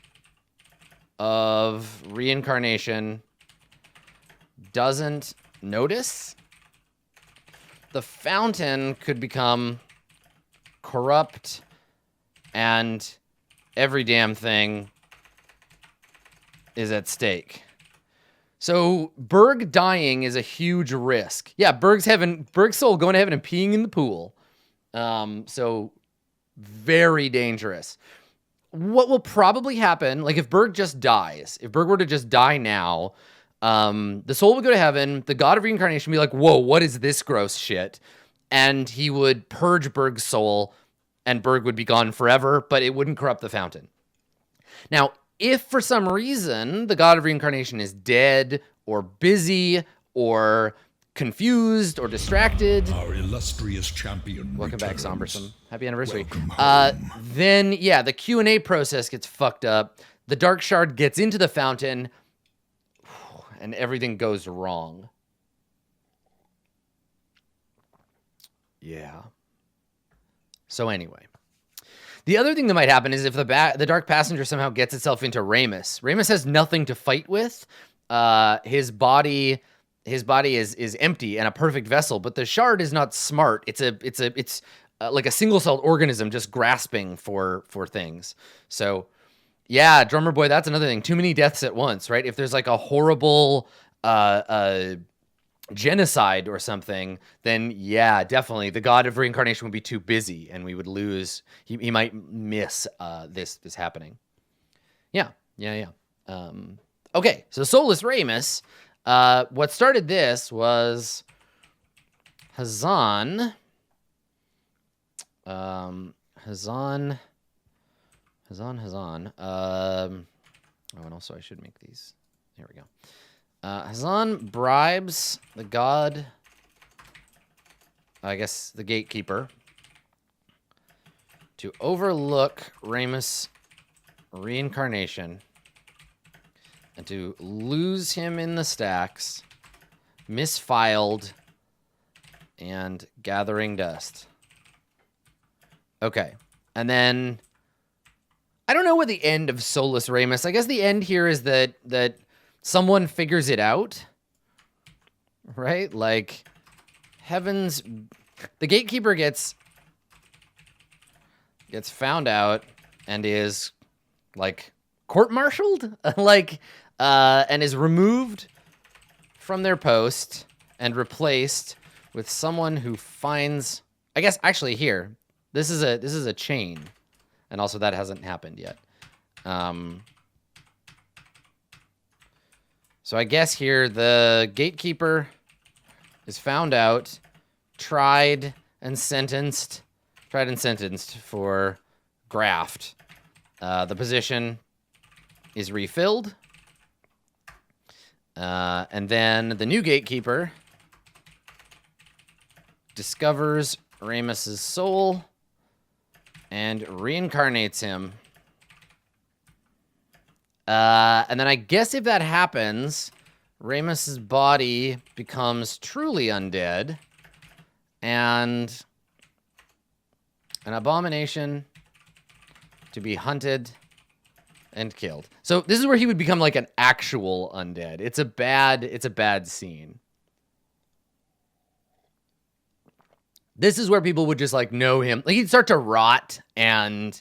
of reincarnation doesn't notice, the fountain could become corrupt, and every damn thing is at stake. So Berg dying is a huge risk. Yeah, Berg's soul going to heaven and peeing in the pool. So very dangerous. What will probably happen, like if Berg just dies, if Berg were to just die now, the soul would go to heaven, the god of reincarnation would be like, whoa, what is this gross shit? And he would purge Berg's soul, and Berg would be gone forever, but it wouldn't corrupt the fountain. Now, if for some reason the god of reincarnation is dead or busy or confused or distracted. Our illustrious champion Welcome back, returns. Sombersome. Happy anniversary. Welcome home. Then, yeah, the Q&A process gets fucked up. The Dark Shard gets into the fountain, and everything goes wrong. Yeah. So anyway. The other thing that might happen is if the Dark Passenger somehow gets itself into Ramus. Ramus has nothing to fight with. His body is empty and a perfect vessel, but the shard is not smart. It's like a single-celled organism just grasping for things. So, yeah, Drummer Boy, that's another thing. Too many deaths at once, right? If there's like a horrible genocide or something, then yeah, definitely the god of reincarnation would be too busy and we would lose. He might miss this happening. Yeah. Okay, so Soulless Ramus. What started this was Hazan. Hazan. Oh, and also I should make these. Here we go. Hazan bribes the god, I guess the gatekeeper, to overlook Ramus' reincarnation and to lose him in the stacks, misfiled, and gathering dust. Okay, and then I don't know what the end of Soulless Ramus. I guess the end here is that someone figures it out, right? Like, the gatekeeper gets found out and is like court-martialed, like, and is removed from their post and replaced with someone who finds, I guess, actually here, this is a chain, and also that hasn't happened yet. So I guess here the gatekeeper is found out, tried and sentenced for graft. The position is refilled. And then the new gatekeeper discovers Ramus's soul and reincarnates him. And then I guess if that happens, Ramus's body becomes truly undead and an abomination to be hunted and killed. So this is where he would become like an actual undead. It's a bad scene. This is where people would just like know him. Like he'd start to rot and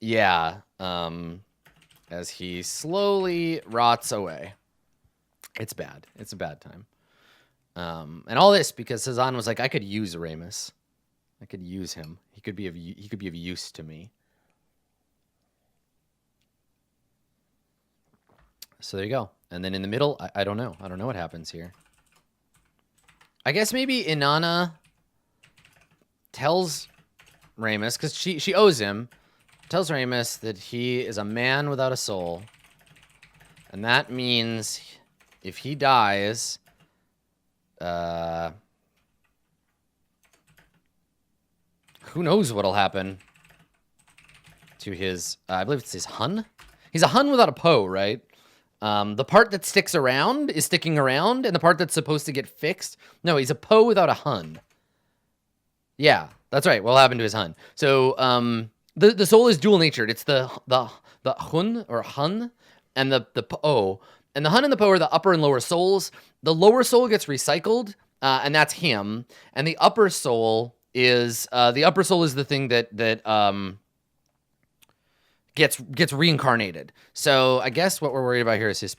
yeah, as he slowly rots away. It's bad. It's a bad time. And all this because Hazan was like, I could use Ramus. I could use him. He could be of use to me. So there you go. And then in the middle, I don't know. I don't know what happens here. I guess maybe Anana tells Ramus, because she owes him, tells Ramus that he is a man without a soul. And that means if he dies, who knows what'll happen to his, I believe it's his Hun? He's a Hun without a Po, right? The part that sticks around is sticking around, and the part that's supposed to get fixed, no, he's a Po without a Hun. Yeah, that's right. What'll happen to his Hun? So, the soul is dual-natured. It's the Hun, or Hun, and the Po. And the Hun and the Po are the upper and lower souls. The lower soul gets recycled, and that's him. And the upper soul is the thing that gets reincarnated. So I guess what we're worried about here is his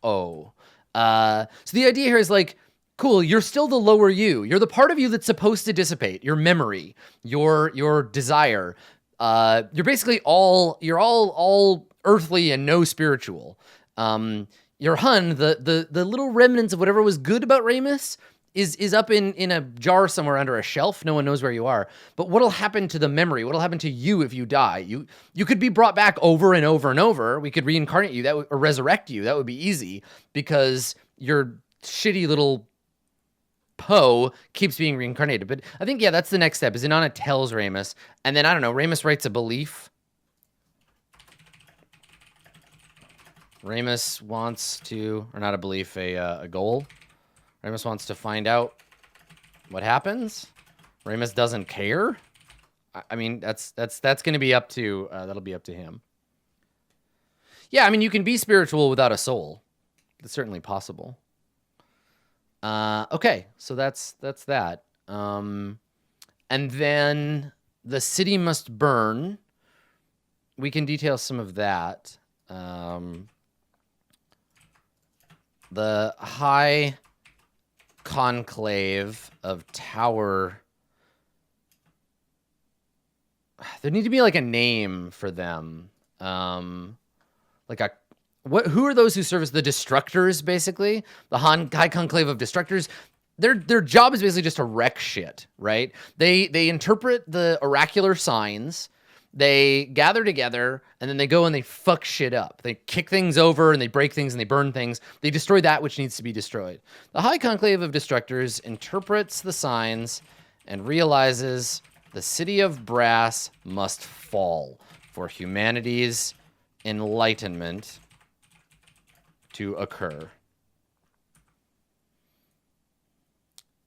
Po. So the idea here is like, cool, you're still the lower you. You're the part of you that's supposed to dissipate. Your memory, your desire. You're basically all earthly and no spiritual. Your Hun, the little remnants of whatever was good about Ramus is up in a jar somewhere under a shelf. No one knows where you are. But what'll happen to the memory? What'll happen to you if you die? You could be brought back over and over and over. We could reincarnate you or resurrect you. That would be easy because your shitty little Poe keeps being reincarnated. But I think, yeah, that's the next step, is Anana tells Ramus, and then, I don't know, Ramus writes a belief. Ramus wants to, or not a belief, a goal. Ramus wants to find out what happens. Ramus doesn't care. I mean, that's going to be up to, that'll be up to him. Yeah, I mean, you can be spiritual without a soul. It's certainly possible. Okay, so that's that. And then the city must burn. We can detail some of that. The High Conclave of Tower. There need to be like a name for them. Like a who are those who serve as the Destructors, basically? The High Conclave of Destructors. Their job is basically just to wreck shit, right? They interpret the oracular signs, they gather together, and then they go and they fuck shit up. They kick things over, and they break things, and they burn things. They destroy that which needs to be destroyed. The High Conclave of Destructors interprets the signs and realizes the city of brass must fall for humanity's enlightenment to occur.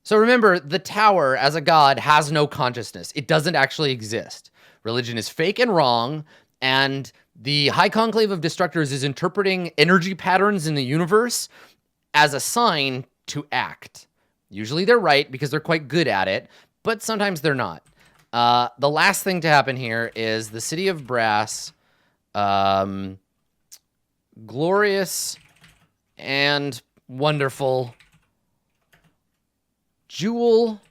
So remember, the tower as a god has no consciousness. It doesn't actually exist. Religion is fake and wrong, and the High Conclave of Destructors is interpreting energy patterns in the universe as a sign to act. Usually they're right because they're quite good at it, but sometimes they're not. The last thing to happen here is the city of brass, glorious and wonderful jewel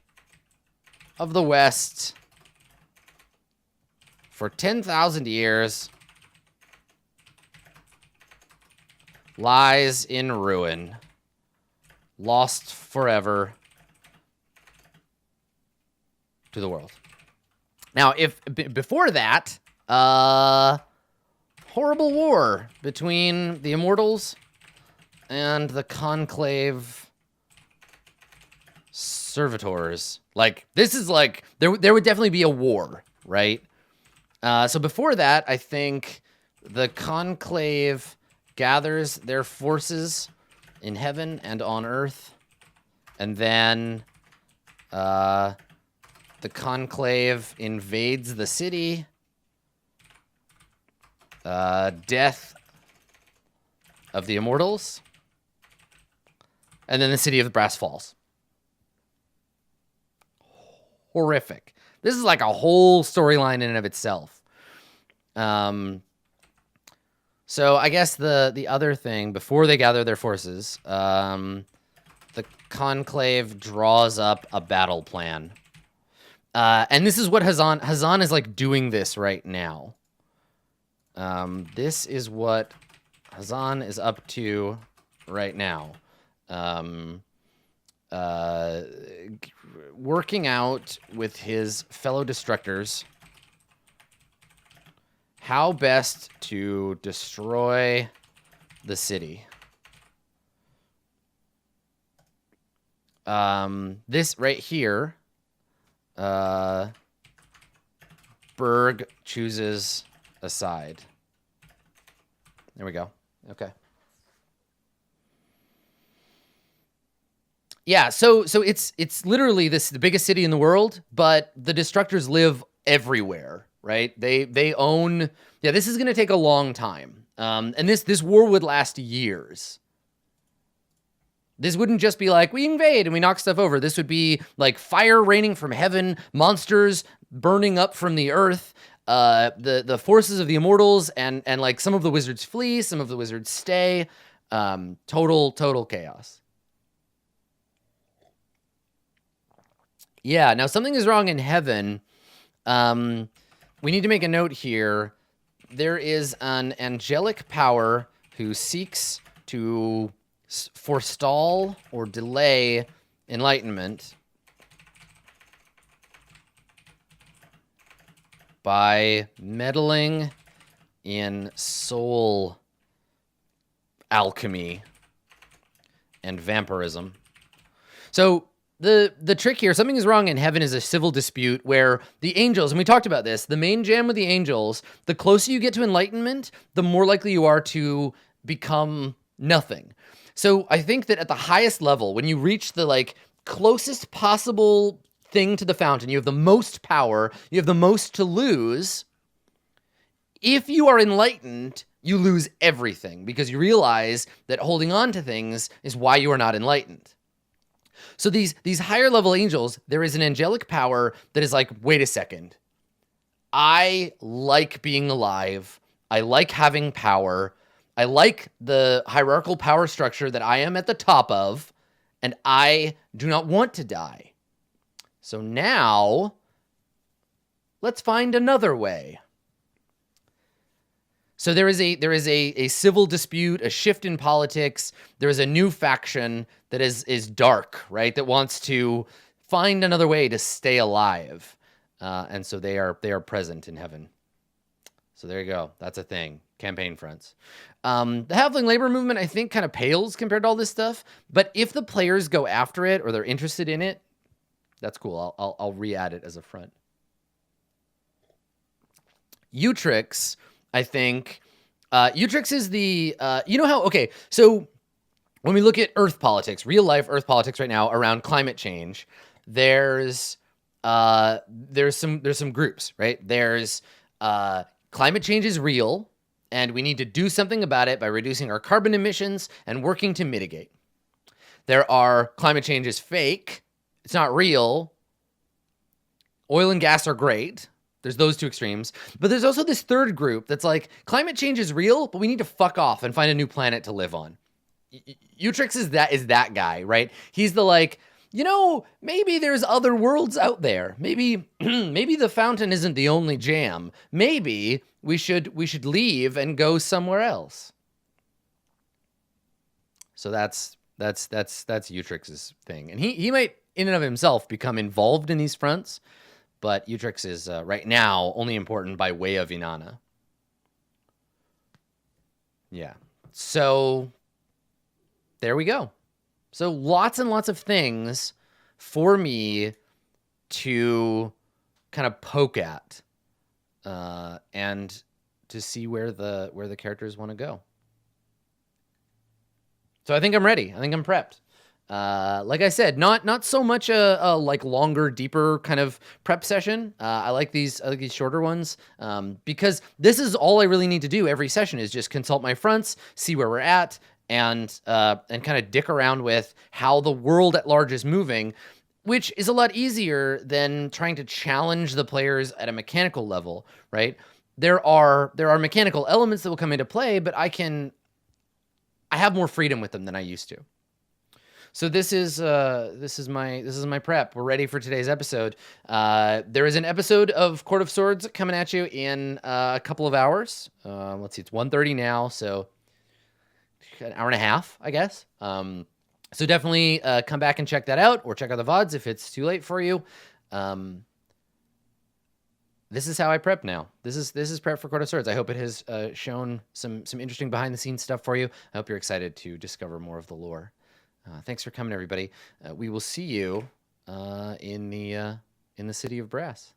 of the West, for 10,000 years lies in ruin, lost forever to the world. Now, if before that, horrible war between the Immortals and the Conclave Servitors. Like, this is like, there would definitely be a war, right? So before that, I think the Conclave gathers their forces in heaven and on earth, and then the Conclave invades the city. Death of the Immortals, and then the city of the brass falls. Horrific. This is like a whole storyline in and of itself. So I guess the other thing, before they gather their forces, the Conclave draws up a battle plan. And this is what Hazan is like doing this right now. This is what Hazan is up to right now. Working out with his fellow Destructors how best to destroy the city. This right here, Berg chooses a side. There we go. Okay. Yeah, so it's literally the biggest city in the world, but the Destructors live everywhere, right? They own. Yeah, this is going to take a long time. And this war would last years. This wouldn't just be like, we invade and we knock stuff over. This would be like fire raining from heaven, monsters burning up from the earth, the forces of the Immortals, and like some of the wizards flee, some of the wizards stay. Total chaos. Yeah, now something is wrong in heaven. We need to make a note here. There is an angelic power who seeks to forestall or delay enlightenment by meddling in soul alchemy and vampirism. So the trick here, something is wrong in heaven, is a civil dispute where the angels, and we talked about this, the main jam with the angels, the closer you get to enlightenment, the more likely you are to become nothing. So I think that at the highest level, when you reach the like closest possible thing to the fountain, you have the most power, you have the most to lose. If you are enlightened, you lose everything because you realize that holding on to things is why you are not enlightened. So these higher level angels, there is an angelic power that is like, wait a second. I like being alive. I like having power. I like the hierarchical power structure that I am at the top of, and I do not want to die. So now, let's find another way. So there is a civil dispute, a shift in politics. There is a new faction that is dark, right? That wants to find another way to stay alive, and so they are present in heaven. So there you go. That's a thing. Campaign fronts. The halfling labor movement, I think, kind of pales compared to all this stuff. But if the players go after it or they're interested in it, that's cool. I'll re-add it as a front. Utrix, I think. Utrix is the, you know how, okay, so when we look at Earth politics, real life Earth politics right now around climate change, there's some groups, right? There's climate change is real, and we need to do something about it by reducing our carbon emissions and working to mitigate. There are climate change is fake, it's not real, oil and gas are great. There's those two extremes. But there's also this third group that's like, climate change is real, but we need to fuck off and find a new planet to live on. Utrix is that guy, right? He's the like, you know, maybe there's other worlds out there. Maybe maybe the fountain isn't the only jam. Maybe we should leave and go somewhere else. So that's Utrix's thing. And he might in and of himself become involved in these fronts. But Utrix is right now only important by way of Anana. Yeah. So there we go. So lots and lots of things for me to kind of poke at and to see where the characters want to go. So I think I'm ready. I think I'm prepped. Like I said, not so much a like longer, deeper kind of prep session. I like these shorter ones because this is all I really need to do every session is just consult my fronts, see where we're at, and kind of dick around with how the world at large is moving, which is a lot easier than trying to challenge the players at a mechanical level, right? There are mechanical elements that will come into play, but I have more freedom with them than I used to. So this is my prep. We're ready for today's episode. There is an episode of Court of Swords coming at you in a couple of hours. Let's see, it's 1:30 now, so an hour and a half, I guess. So definitely come back and check that out, or check out the VODs if it's too late for you. This is how I prep now. This is prep for Court of Swords. I hope it has shown some interesting behind the scenes stuff for you. I hope you're excited to discover more of the lore. Thanks for coming, everybody. We will see you in the city of Brass.